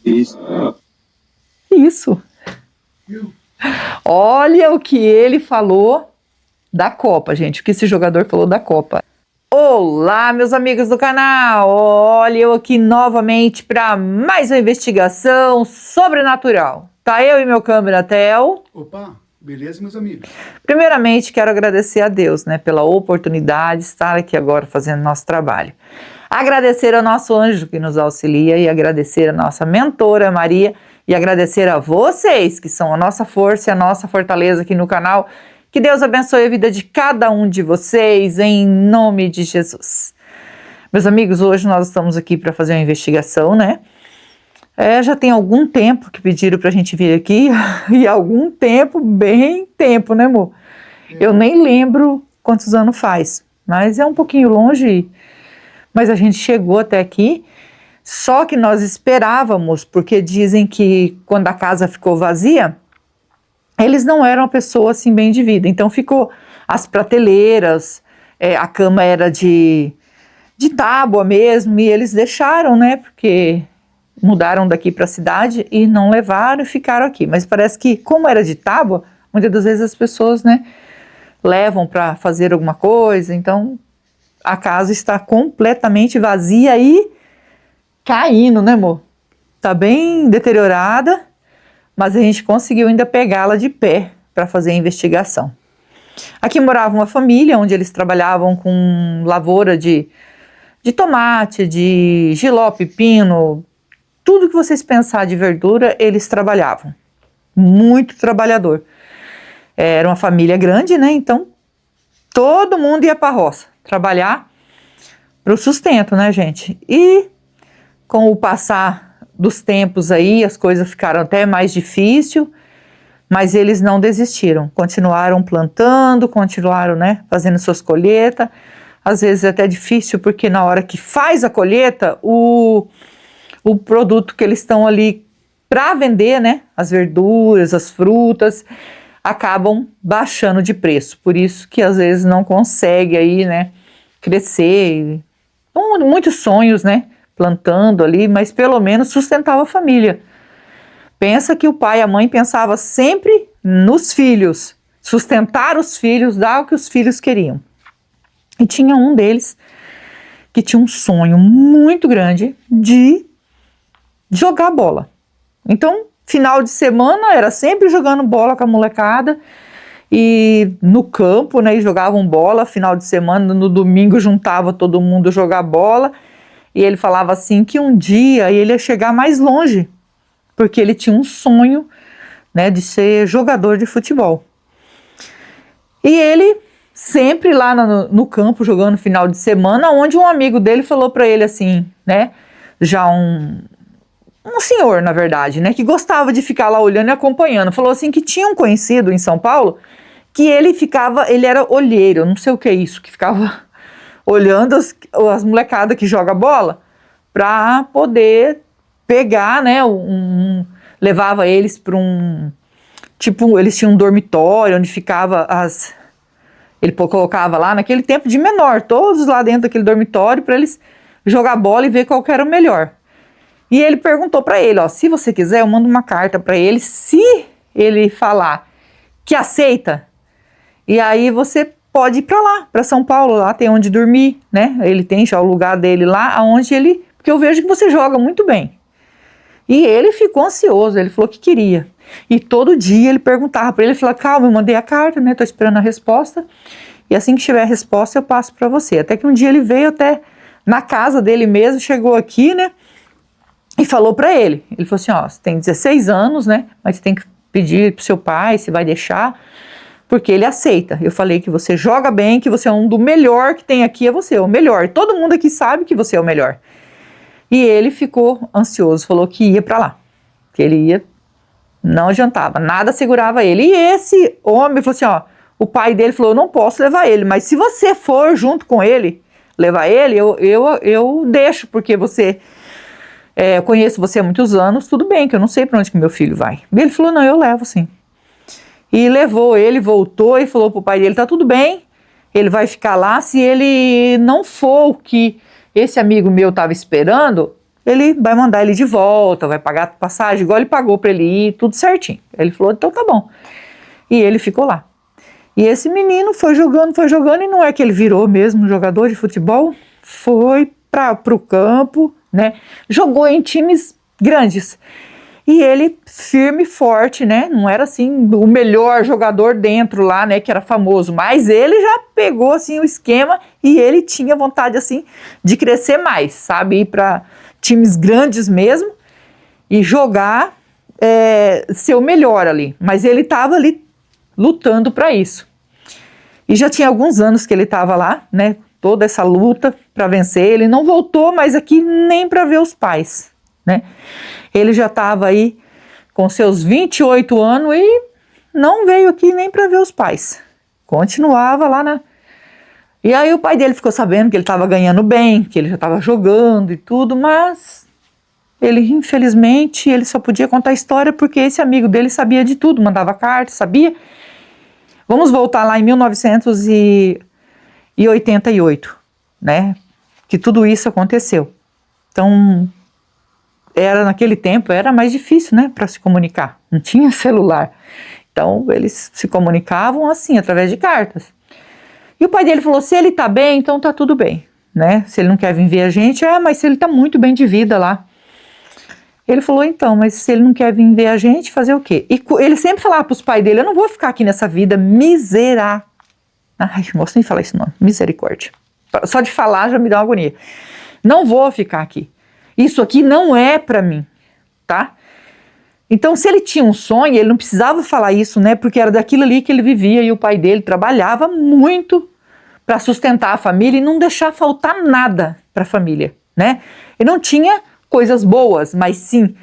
Isso. Isso. Olha o que ele falou da Copa, gente. O que esse jogador falou da Copa. Olá, meus amigos do canal. Olha eu aqui novamente para mais uma investigação sobrenatural. Tá eu e meu câmera Theo. Opa, beleza, meus amigos? Primeiramente, quero agradecer a Deus, né, pela oportunidade de estar aqui agora fazendo nosso trabalho. Agradecer ao nosso anjo que nos auxilia e agradecer a nossa mentora Maria e agradecer a vocês que são a nossa força e a nossa fortaleza aqui no canal. Que Deus abençoe a vida de cada um de vocês, em nome de Jesus. Meus amigos, hoje nós estamos aqui para fazer uma investigação, né? Já tem algum tempo que pediram para a gente vir aqui, e algum tempo, bem tempo, né, amor? Eu nem lembro quantos anos faz, mas é um pouquinho longe, mas a gente chegou até aqui. Só que nós esperávamos, porque dizem que quando a casa ficou vazia, eles não eram uma pessoa assim bem de vida, então ficou as prateleiras, a cama era de tábua mesmo, e eles deixaram, né, porque mudaram daqui para a cidade e não levaram e ficaram aqui. Mas parece que, como era de tábua, muitas das vezes as pessoas, né, levam para fazer alguma coisa, então a casa está completamente vazia e caindo, né, amor? Tá bem deteriorada, mas a gente conseguiu ainda pegá-la de pé para fazer a investigação. Aqui morava uma família onde eles trabalhavam com lavoura de tomate, de jiló, pepino, tudo que vocês pensar de verdura, eles trabalhavam. Muito trabalhador. Era uma família grande, né? Então, todo mundo ia para a roça trabalhar para o sustento, né, gente? E com o passar dos tempos aí, as coisas ficaram até mais difíceis, mas eles não desistiram. Continuaram plantando, continuaram, né, fazendo suas colheitas. Às vezes é até difícil, porque na hora que faz a colheita, o produto que eles estão ali para vender, né, as verduras, as frutas, acabam baixando de preço. Por isso que às vezes não consegue aí, né, crescer. Muitos sonhos, né, plantando ali, mas pelo menos sustentava a família. Pensa que o pai e a mãe pensavam sempre nos filhos, sustentar os filhos, dar o que os filhos queriam. E tinha um deles que tinha um sonho muito grande de jogar bola. Então, final de semana era sempre jogando bola com a molecada e no campo, né, e jogavam bola. Final de semana, no domingo, juntava todo mundo jogar bola. E ele falava assim que um dia ele ia chegar mais longe, porque ele tinha um sonho, né, de ser jogador de futebol. E ele sempre lá no campo jogando final de semana, onde um amigo dele falou para ele assim, né, já um senhor, na verdade, né, que gostava de ficar lá olhando e acompanhando, falou assim que tinha um conhecido em São Paulo que ele era olheiro, não sei o que é isso, que ficava olhando as molecadas que joga bola para poder pegar, né, levava eles para tipo, eles tinham um dormitório onde ficava ele colocava lá naquele tempo de menor, todos lá dentro daquele dormitório para eles jogar bola e ver qual que era o melhor. E ele perguntou para ele, ó, se você quiser eu mando uma carta para ele, se ele falar que aceita, e aí você pode ir para lá, para São Paulo, lá tem onde dormir, né? Ele tem já o lugar dele lá, aonde porque eu vejo que você joga muito bem. E ele ficou ansioso, ele falou que queria. E todo dia ele perguntava para ele, ele falava, calma, eu mandei a carta, né? Tô esperando a resposta. E assim que tiver a resposta eu passo para você. Até que um dia ele veio até na casa dele mesmo, chegou aqui, né? E falou para ele. Ele falou assim, ó, você tem 16 anos, né? Mas você tem que pedir pro seu pai se vai deixar, porque ele aceita. Eu falei que você joga bem, que você é um do melhor que tem aqui, é você, o melhor. Todo mundo aqui sabe que você é o melhor. E ele ficou ansioso, falou que ia para lá, que ele ia, não adiantava, nada segurava ele. E esse homem falou assim, ó, o pai dele falou, eu não posso levar ele, mas se você for junto com ele, levar ele, eu deixo, porque você, eu conheço você há muitos anos, tudo bem, que eu não sei para onde que meu filho vai. E ele falou, não, eu levo sim. E levou ele, voltou e falou pro pai dele, tá tudo bem, ele vai ficar lá, se ele não for o que esse amigo meu estava esperando, ele vai mandar ele de volta, vai pagar a passagem, igual ele pagou para ele ir, tudo certinho. Ele falou, então tá bom. E ele ficou lá. E esse menino foi jogando, e não é que ele virou mesmo jogador de futebol, foi para o campo, né? Jogou em times grandes. E ele firme e forte, né? Não era assim o melhor jogador dentro lá, né? Que era famoso, mas ele já pegou assim o esquema e ele tinha vontade assim de crescer mais, sabe? Ir para times grandes mesmo e jogar, ser o melhor ali. Mas ele estava ali lutando para isso. E já tinha alguns anos que ele estava lá, né? Toda essa luta para vencer. Ele não voltou mais aqui nem para ver os pais, né? Ele já estava aí com seus 28 anos e não veio aqui nem para ver os pais. Continuava lá na... E aí o pai dele ficou sabendo que ele estava ganhando bem, que ele já estava jogando e tudo, mas ele, infelizmente, ele só podia contar a história porque esse amigo dele sabia de tudo, mandava cartas, sabia. Vamos voltar lá em 1988, né? Que tudo isso aconteceu. Então... naquele tempo era mais difícil, né, para se comunicar, não tinha celular, então eles se comunicavam assim, através de cartas. E o pai dele falou, se ele tá bem, então tá tudo bem, né, se ele não quer vir ver a gente, mas se ele tá muito bem de vida lá. Ele falou, então, mas se ele não quer vir ver a gente, fazer o quê? E ele sempre falava pros pais dele, eu não vou ficar aqui nessa vida miserável. Ai, não gosto nem de falar esse nome, misericórdia. Só de falar já me dá uma agonia. Não vou ficar aqui. Isso aqui não é para mim, tá? Então, se ele tinha um sonho, ele não precisava falar isso, né? Porque era daquilo ali que ele vivia e o pai dele trabalhava muito para sustentar a família e não deixar faltar nada para a família, né? Ele não tinha coisas boas, mas sim,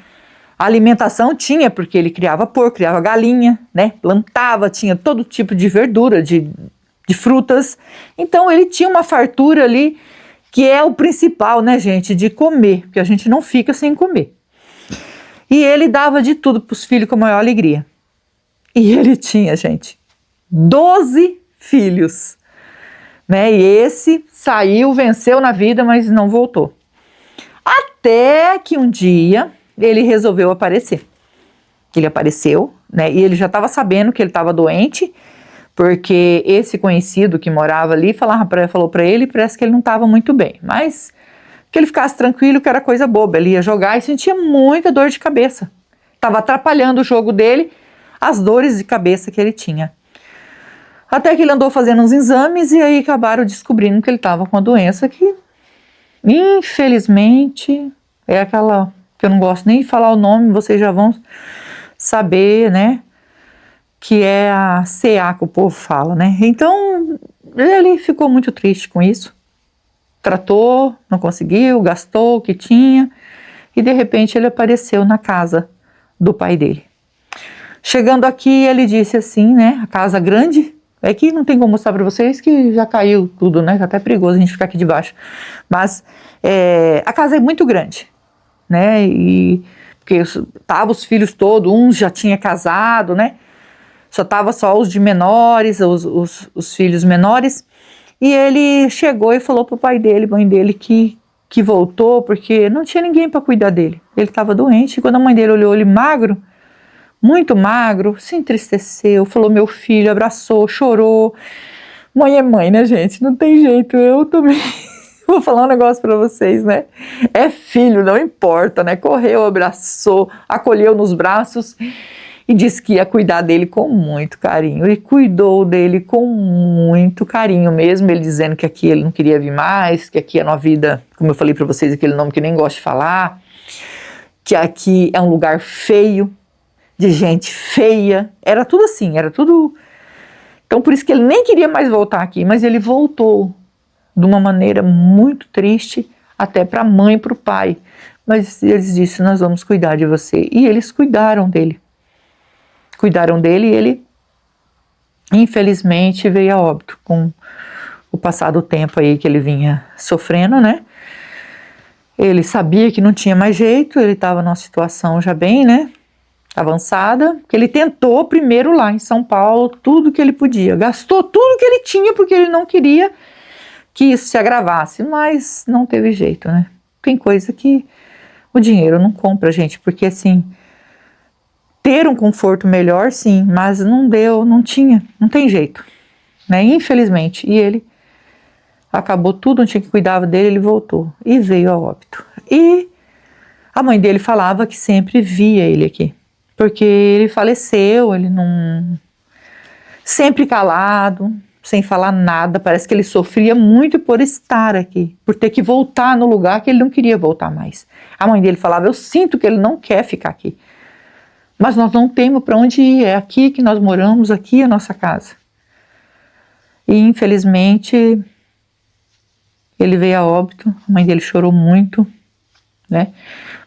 a alimentação tinha, porque ele criava porco, criava galinha, né? Plantava, tinha todo tipo de verdura, de frutas. Então, ele tinha uma fartura ali, que é o principal, né, gente, de comer, porque a gente não fica sem comer. E ele dava de tudo para os filhos com a maior alegria. E ele tinha, gente, 12 filhos, né, e esse saiu, venceu na vida, mas não voltou. Até que um dia ele resolveu aparecer. Ele apareceu, né, e ele já estava sabendo que ele estava doente, porque esse conhecido que morava ali falou para ele, parece que ele não estava muito bem, mas que ele ficasse tranquilo, que era coisa boba, ele ia jogar e sentia muita dor de cabeça, estava atrapalhando o jogo dele, as dores de cabeça que ele tinha. Até que ele andou fazendo uns exames e aí acabaram descobrindo que ele estava com a doença que, infelizmente, é aquela que eu não gosto nem de falar o nome, vocês já vão saber, né? Que é a CA que o povo fala, né? Então, ele ficou muito triste com isso. Tratou, não conseguiu, gastou o que tinha e de repente ele apareceu na casa do pai dele. Chegando aqui, ele disse assim, né? A casa grande, é que não tem como mostrar para vocês que já caiu tudo, né? Tá até perigoso a gente ficar aqui debaixo. Mas a casa é muito grande, né? E porque tava os filhos todos, uns já tinha casado, né? Só tava só os de menores, os filhos menores. E ele chegou e falou pro pai dele, mãe dele, que voltou porque não tinha ninguém para cuidar dele. Ele estava doente e quando a mãe dele olhou ele magro, muito magro, se entristeceu, falou meu filho, abraçou, chorou. Mãe é mãe, né, gente? Não tem jeito, eu também vou falar um negócio para vocês, né? É filho, não importa, né? Correu, abraçou, acolheu nos braços e disse que ia cuidar dele com muito carinho. E cuidou dele com muito carinho mesmo, ele dizendo que aqui ele não queria vir mais, que aqui era uma vida, como eu falei para vocês, aquele nome que eu nem gosto de falar, que aqui é um lugar feio, de gente feia, era tudo assim, era tudo... Então por isso que ele nem queria mais voltar aqui, mas ele voltou de uma maneira muito triste, até para a mãe e para o pai. Mas eles disseram, nós vamos cuidar de você. E eles cuidaram dele. Cuidaram dele e ele, infelizmente, veio a óbito com o passar do tempo aí que ele vinha sofrendo, né? Ele sabia que não tinha mais jeito, ele estava numa situação já bem, né? Avançada, que ele tentou primeiro lá em São Paulo, tudo que ele podia. Gastou tudo que ele tinha porque ele não queria que isso se agravasse, mas não teve jeito, né? Tem coisa que O dinheiro não compra, gente, porque assim, ter um conforto melhor, sim, mas não deu, não tinha, não tem jeito, né? Infelizmente. E ele acabou tudo, não tinha que cuidar dele, ele voltou e veio a óbito. E a mãe dele falava que sempre via ele aqui, porque ele faleceu, ele não... Sempre calado, sem falar nada, parece que ele sofria muito por estar aqui, por ter que voltar no lugar que ele não queria voltar mais. A mãe dele falava, eu sinto que ele não quer ficar aqui, mas nós não temos para onde ir, é aqui que nós moramos, aqui é a nossa casa. E infelizmente ele veio a óbito, a mãe dele chorou muito, né?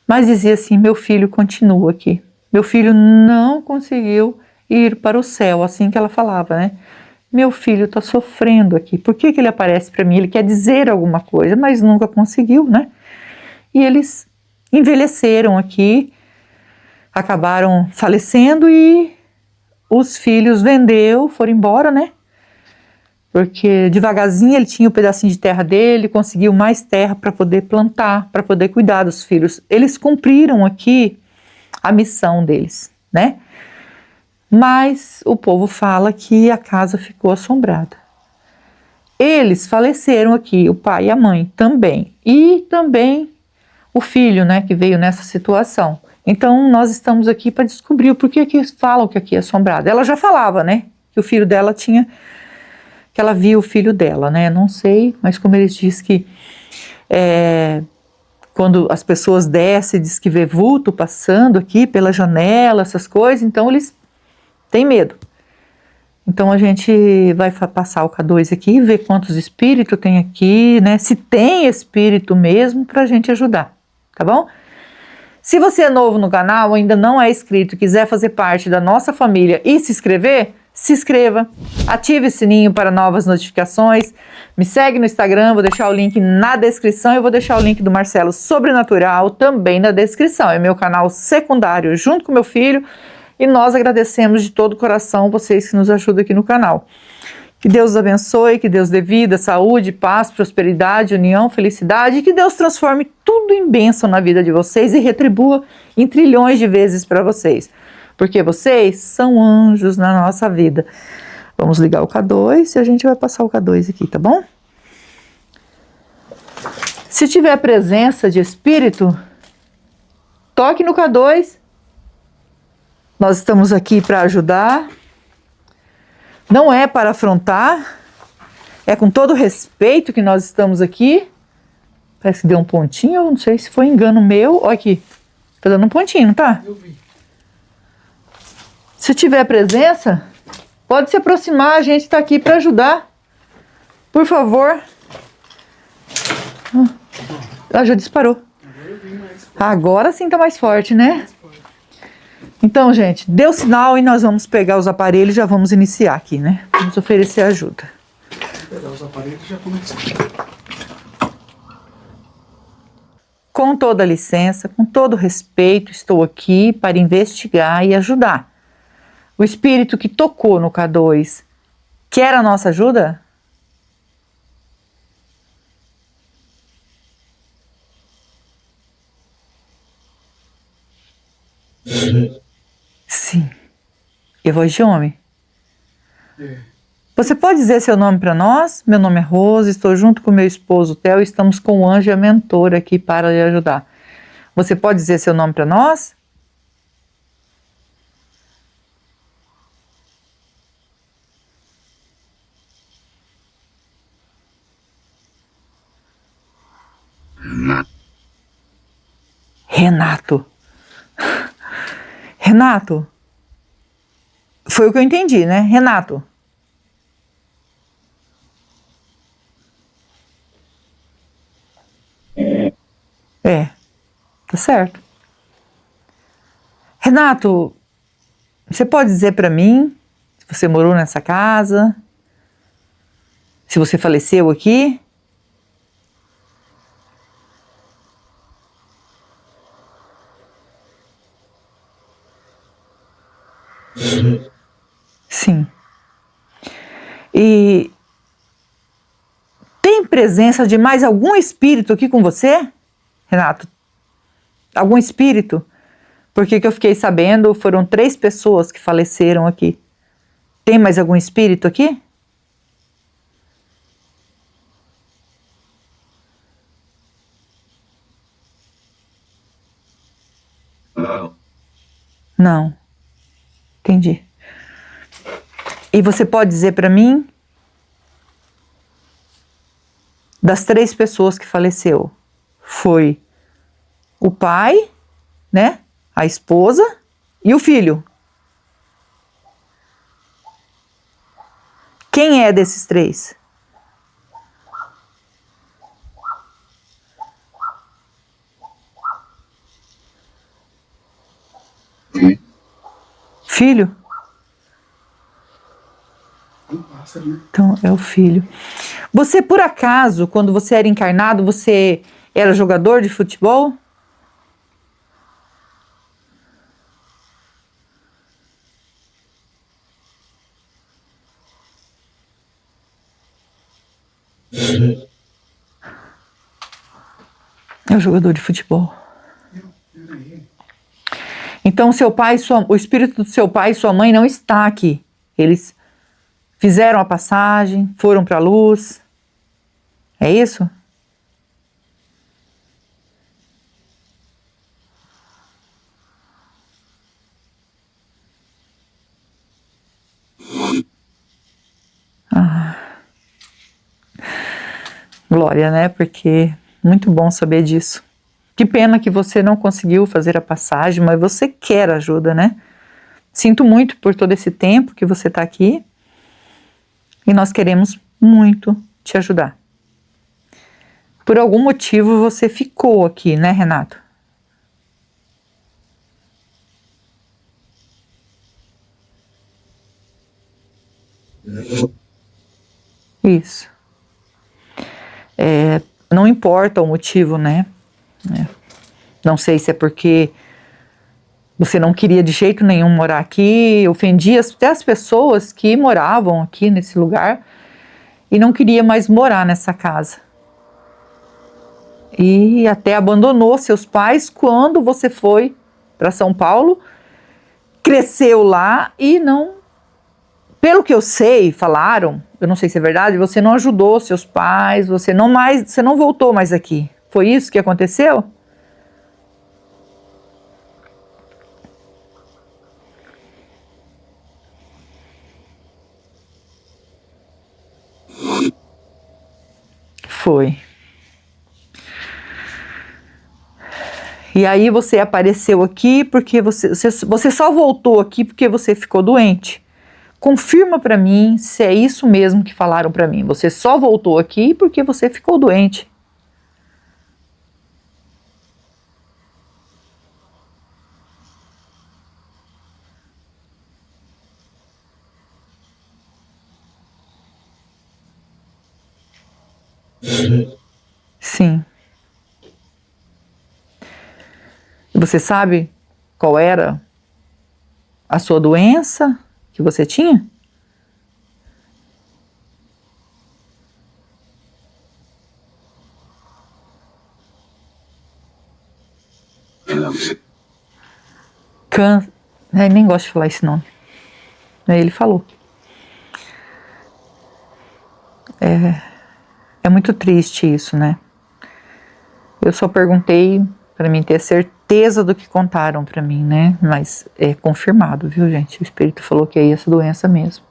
Mas dizia assim, meu filho continua aqui, meu filho não conseguiu ir para o céu, assim que ela falava, né? Meu filho está sofrendo aqui, por que que ele aparece para mim? Ele quer dizer alguma coisa, mas nunca conseguiu, né? E eles envelheceram aqui, acabaram falecendo e os filhos foram embora, né? Porque devagarzinho ele tinha um pedacinho de terra dele, conseguiu mais terra para poder plantar, para poder cuidar dos filhos. Eles cumpriram aqui a missão deles, né? Mas o povo fala que a casa ficou assombrada. Eles faleceram aqui, o pai e a mãe também. E também o filho, né, que veio nessa situação. Então nós estamos aqui para descobrir o porquê que eles falam que aqui é assombrado. Ela já falava, né, que o filho dela tinha... que ela viu o filho dela, né? Não sei, mas como eles dizem que quando as pessoas descem, diz que vê vulto passando aqui pela janela, essas coisas, então eles têm medo. Então a gente vai passar o K2 aqui, ver quantos espíritos tem aqui, né? Se tem espírito mesmo, para a gente ajudar, tá bom? Se você é novo no canal, ainda não é inscrito, quiser fazer parte da nossa família e se inscrever, se inscreva, ative o sininho para novas notificações, me segue no Instagram, vou deixar o link na descrição e vou deixar o link do Marcelo Sobrenatural também na descrição. É meu canal secundário junto com meu filho e nós agradecemos de todo o coração vocês que nos ajudam aqui no canal. Que Deus os abençoe, que Deus dê vida, saúde, paz, prosperidade, união, felicidade e que Deus transforme tudo em bênção na vida de vocês e retribua em trilhões de vezes para vocês. Porque vocês são anjos na nossa vida. Vamos ligar o K2 e a gente vai passar o K2 aqui, tá bom? Se tiver presença de espírito, toque no K2. Nós estamos aqui para ajudar. Não é para afrontar. É com todo respeito que nós estamos aqui. Parece que deu um pontinho, eu não sei se foi engano meu. Olha aqui, tá dando um pontinho, não tá? Eu vi. Se tiver presença, pode se aproximar, a gente está aqui para ajudar. Por favor. Ah, já disparou. Agora eu vi mais forte. Agora sim tá mais forte, né? Mais forte. Então, gente, deu sinal e nós vamos pegar os aparelhos e já vamos iniciar aqui, né? Vamos oferecer ajuda. Vou pegar os aparelhos e já começar. Com toda a licença, com todo o respeito, estou aqui para investigar e ajudar. O espírito que tocou no K2 quer a nossa ajuda? Sim. E a voz de homem? É. Você pode dizer seu nome para nós? Meu nome é Rose, estou junto com meu esposo Theo e estamos com o anjo e a mentora aqui para lhe ajudar. Você pode dizer seu nome para nós? Renato. Renato. Foi o que eu entendi, né? Renato. É, tá certo. Renato, você pode dizer para mim se você morou nessa casa? Se você faleceu aqui? Sim. E tem presença de mais algum espírito aqui com você, Renato? Algum espírito? Porque que eu fiquei sabendo, foram 3 pessoas que faleceram aqui. Tem mais algum espírito aqui? Não. Entendi. E você pode dizer para mim, das 3 pessoas que faleceu, foi o pai, né? A esposa e o filho. Quem é desses 3? Filho? Um pássaro, né? Então, é o filho. Você, por acaso, quando você era encarnado, você era jogador de futebol? É o jogador de futebol. Peraí. Então, seu pai, o espírito do seu pai e sua mãe não está aqui. Eles fizeram a passagem, foram para a luz. É isso? Glória, né? Porque muito bom saber disso. Que pena que você não conseguiu fazer a passagem, mas você quer ajuda, né? Sinto muito por todo esse tempo que você está aqui e nós queremos muito te ajudar. Por algum motivo você ficou aqui, né, Renato? Isso. Não importa o motivo, né? Não sei se é porque você não queria de jeito nenhum morar aqui, ofendia até as pessoas que moravam aqui nesse lugar e não queria mais morar nessa casa. E até abandonou seus pais quando você foi para São Paulo, cresceu lá e não, pelo que eu sei, falaram, eu não sei se é verdade, você não ajudou seus pais, você não voltou mais aqui. Foi isso que aconteceu? Foi. E aí você apareceu aqui porque você só voltou aqui porque você ficou doente. Confirma para mim se é isso mesmo que falaram para mim. Você só voltou aqui porque você ficou doente. Sim. Você sabe qual era a sua doença que você tinha? Câncer. Nem gosto de falar esse nome. Aí ele falou. É muito triste isso, né? Eu só perguntei para mim ter certeza do que contaram para mim, né? Mas é confirmado, viu, gente? O espírito falou que é essa doença mesmo.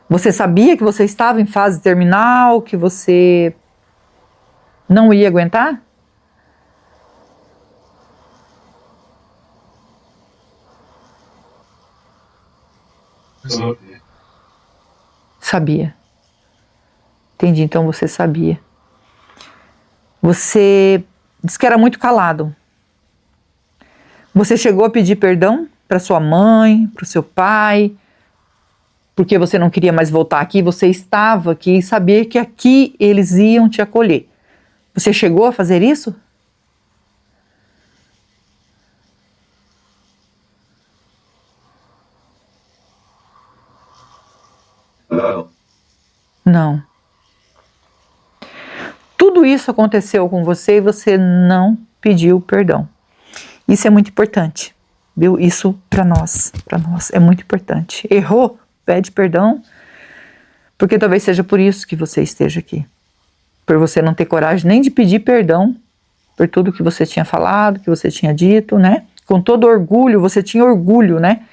Você sabia que você estava em fase terminal, que você não ia aguentar? Sabia. Entendi, então você sabia. Você disse que era muito calado. Você chegou a pedir perdão para sua mãe, para o seu pai, porque você não queria mais voltar aqui, você estava aqui e sabia que aqui eles iam te acolher. Você chegou a fazer isso? Não. Tudo isso aconteceu com você e você não pediu perdão. Isso é muito importante, viu? Isso para nós é muito importante. Errou? Pede perdão, porque talvez seja por isso que você esteja aqui. Por você não ter coragem nem de pedir perdão por tudo que você tinha falado, que você tinha dito, né? Com todo orgulho, você tinha orgulho, né?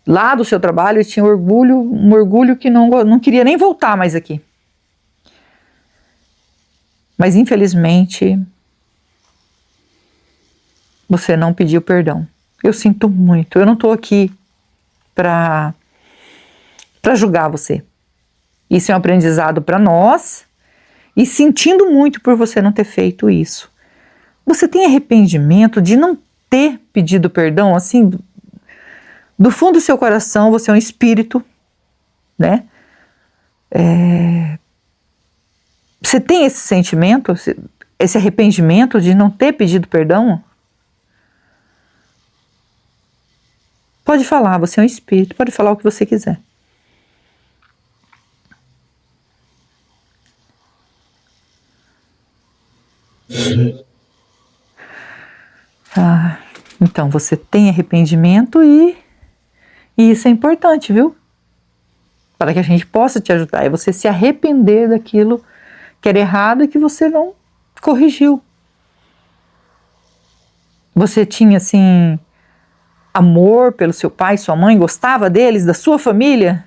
Lá do seu trabalho, tinha orgulho, um orgulho que não queria nem voltar mais aqui. Mas infelizmente, você não pediu perdão. Eu sinto muito, eu não estou aqui para julgar você. Isso é um aprendizado para nós, e sentindo muito por você não ter feito isso. Você tem arrependimento de não ter pedido perdão, assim, do fundo do seu coração? Você é um espírito, né? Você tem esse sentimento, esse arrependimento de não ter pedido perdão? Pode falar, você é um espírito, pode falar o que você quiser. Então você tem arrependimento e isso é importante, viu? Para que a gente possa te ajudar. É você se arrepender daquilo que era errado e que você não corrigiu. Você tinha, assim, amor pelo seu pai e sua mãe? Gostava deles, da sua família?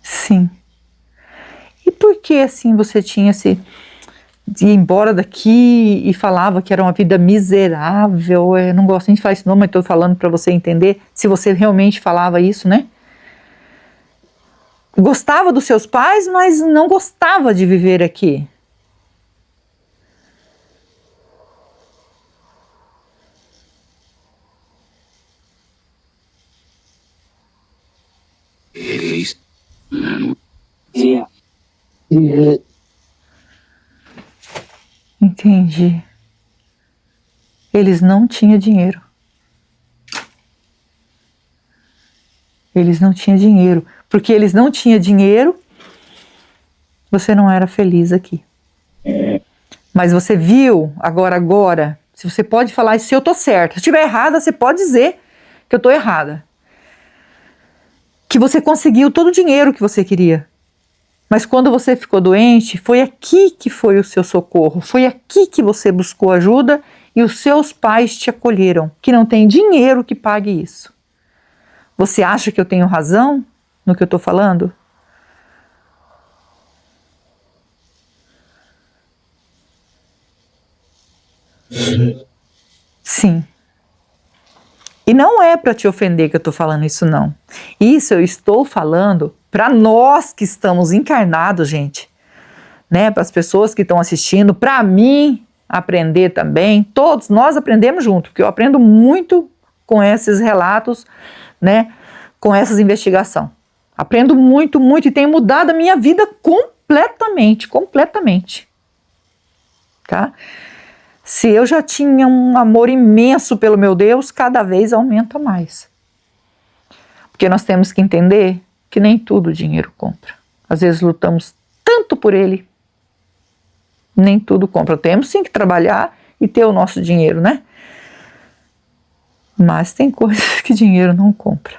Sim. E por que, assim, você tinha de ir embora daqui e falava que era uma vida miserável? Eu não gosto nem de falar isso não, mas estou falando para você entender se você realmente falava isso, né? Gostava dos seus pais, mas não gostava de viver aqui. Entendi. Eles não tinham dinheiro. Eles não tinham dinheiro. Porque eles não tinham dinheiro, você não era feliz aqui. Mas você viu, agora, se você pode falar, se eu tô certa. Se estiver errada, você pode dizer que eu tô errada. Que você conseguiu todo o dinheiro que você queria. Mas quando você ficou doente, foi aqui que foi o seu socorro. Foi aqui que você buscou ajuda e os seus pais te acolheram. Que não tem dinheiro que pague isso. Você acha que eu tenho razão no que eu estou falando? Sim. E não é para te ofender que eu estou falando isso, não. Isso eu estou falando para nós que estamos encarnados, gente. Né? Para as pessoas que estão assistindo, para mim aprender também. Todos nós aprendemos junto, porque eu aprendo muito com esses relatos, né? Com essas investigações. Aprendo muito, muito, e tem mudado a minha vida completamente, completamente. Tá? Se eu já tinha um amor imenso pelo meu Deus, cada vez aumenta mais. Porque nós temos que entender que nem tudo o dinheiro compra. Às vezes lutamos tanto por ele, nem tudo compra. Temos sim que trabalhar e ter o nosso dinheiro, né? Mas tem coisas que dinheiro não compra.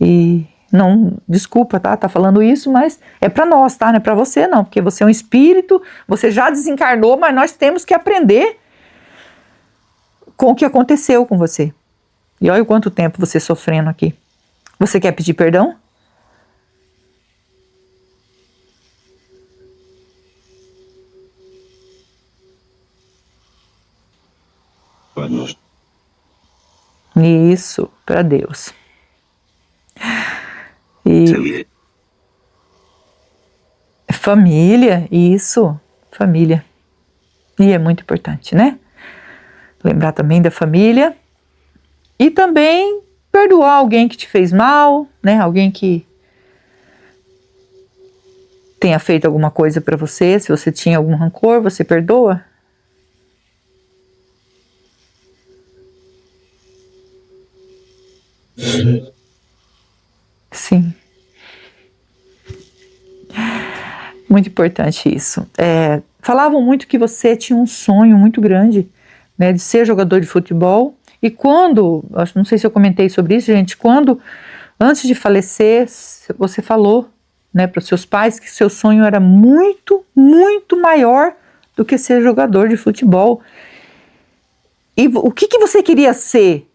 E não, desculpa, tá falando isso, mas é para nós, tá? Não é para você não, porque você é um espírito, você já desencarnou, mas nós temos que aprender com o que aconteceu com você. E olha quanto tempo você sofrendo aqui. Você quer pedir perdão? Isso, para Deus. E família, isso, família. E é muito importante, né? Lembrar também da família e também perdoar alguém que te fez mal, né? Alguém que tenha feito alguma coisa para você. Se você tinha algum rancor, você perdoa? Muito importante isso. Falavam muito que você tinha um sonho muito grande, né, de ser jogador de futebol. E quando, não sei se eu comentei sobre isso, gente, quando, antes de falecer, você falou, né, para os seus pais que seu sonho era muito, muito maior do que ser jogador de futebol. E o que você queria ser?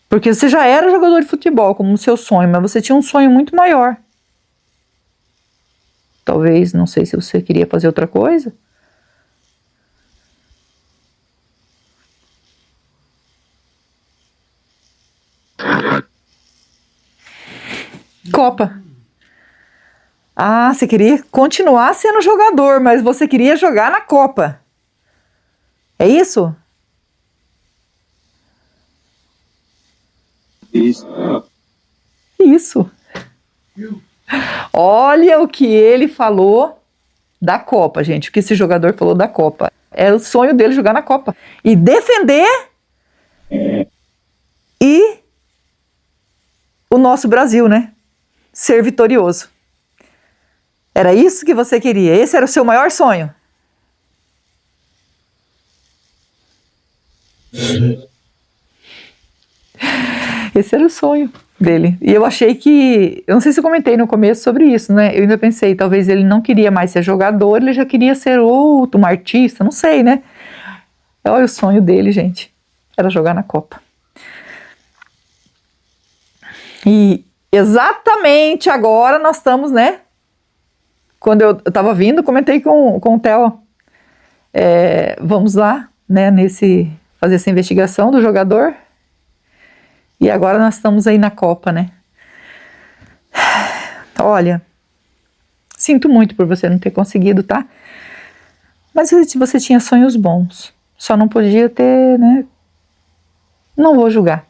Porque você já era jogador de futebol como seu sonho, mas você tinha um sonho muito maior. Talvez, não sei se você queria fazer outra coisa. Copa. Ah, você queria continuar sendo jogador, mas você queria jogar na Copa. É isso? Isso. Isso. Olha o que ele falou da Copa, gente. O que esse jogador falou da Copa. Era o sonho dele jogar na Copa. E defender e o nosso Brasil, né? Ser vitorioso. Era isso que você queria. Esse era o seu maior sonho. Esse era o sonho dele. E eu achei que... Eu não sei se eu comentei no começo sobre isso, né? Eu ainda pensei, talvez ele não queria mais ser jogador, ele já queria ser outro, um artista, não sei, né? Olha o sonho dele, gente. Era jogar na Copa. E exatamente agora nós estamos, né? Quando eu estava vindo, comentei com o Theo. Vamos lá, né? Fazer essa investigação do jogador. E agora nós estamos aí na Copa, né? Olha, sinto muito por você não ter conseguido, tá? Mas você tinha sonhos bons. Só não podia ter, né? Não vou julgar.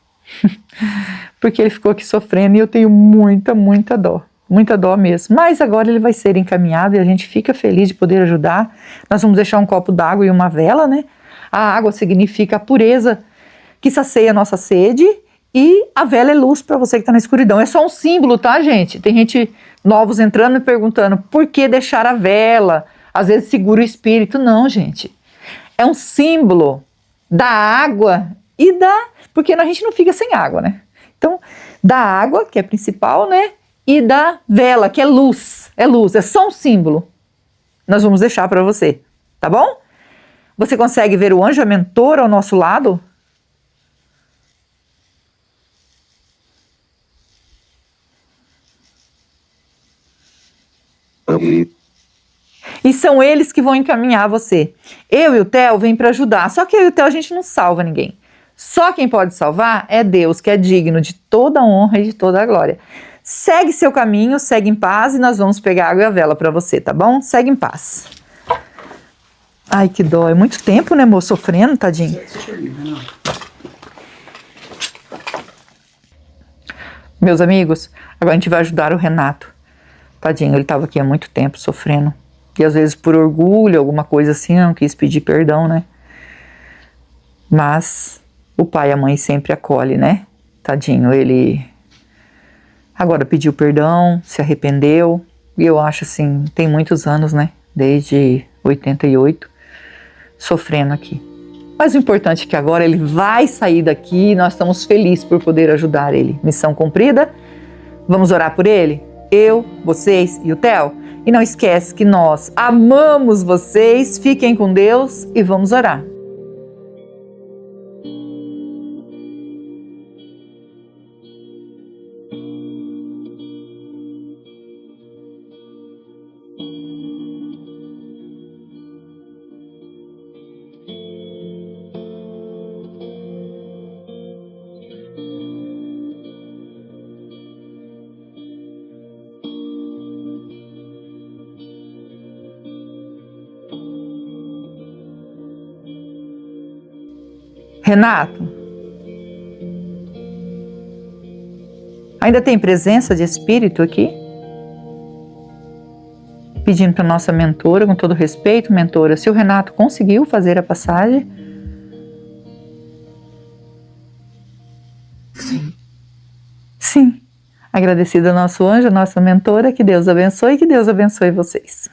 Porque ele ficou aqui sofrendo e eu tenho muita, muita dó. Muita dó mesmo. Mas agora ele vai ser encaminhado e a gente fica feliz de poder ajudar. Nós vamos deixar um copo d'água e uma vela, né? A água significa a pureza que sacia a nossa sede. E a vela é luz para você que está na escuridão. É só um símbolo, tá, gente? Tem gente novos entrando e perguntando por que deixar a vela? Às vezes segura o espírito. Não, gente. É um símbolo da água e porque a gente não fica sem água, né? Então, da água, que é principal, né? E da vela, que é luz. É luz, é só um símbolo. Nós vamos deixar para você, tá bom? Você consegue ver o anjo mentor ao nosso lado? E são eles que vão encaminhar você. Eu e o Theo vêm para ajudar. Só que eu e o Theo a gente não salva ninguém. Só quem pode salvar é Deus, que é digno de toda a honra e de toda a glória. Segue seu caminho, segue em paz e nós vamos pegar a água e a vela para você, tá bom? Segue em paz. Ai, que dó. É muito tempo, né, moço? Sofrendo, tadinho. Meus amigos, agora a gente vai ajudar o Renato. Tadinho, ele estava aqui há muito tempo sofrendo. E às vezes por orgulho, alguma coisa assim, não quis pedir perdão, né? Mas o pai e a mãe sempre acolhem, né? Tadinho, ele agora pediu perdão, se arrependeu. E eu acho assim, tem muitos anos, né? Desde 88, sofrendo aqui. Mas o importante é que agora ele vai sair daqui e nós estamos felizes por poder ajudar ele. Missão cumprida? Vamos orar por ele? Eu, vocês e o Theo. E não esquece que nós amamos vocês, fiquem com Deus e vamos orar. Renato, ainda tem presença de espírito aqui? Pedindo para nossa mentora, com todo respeito, mentora, se o Renato conseguiu fazer a passagem? Sim. Sim. Agradecido ao nosso anjo, a nossa mentora, que Deus abençoe vocês.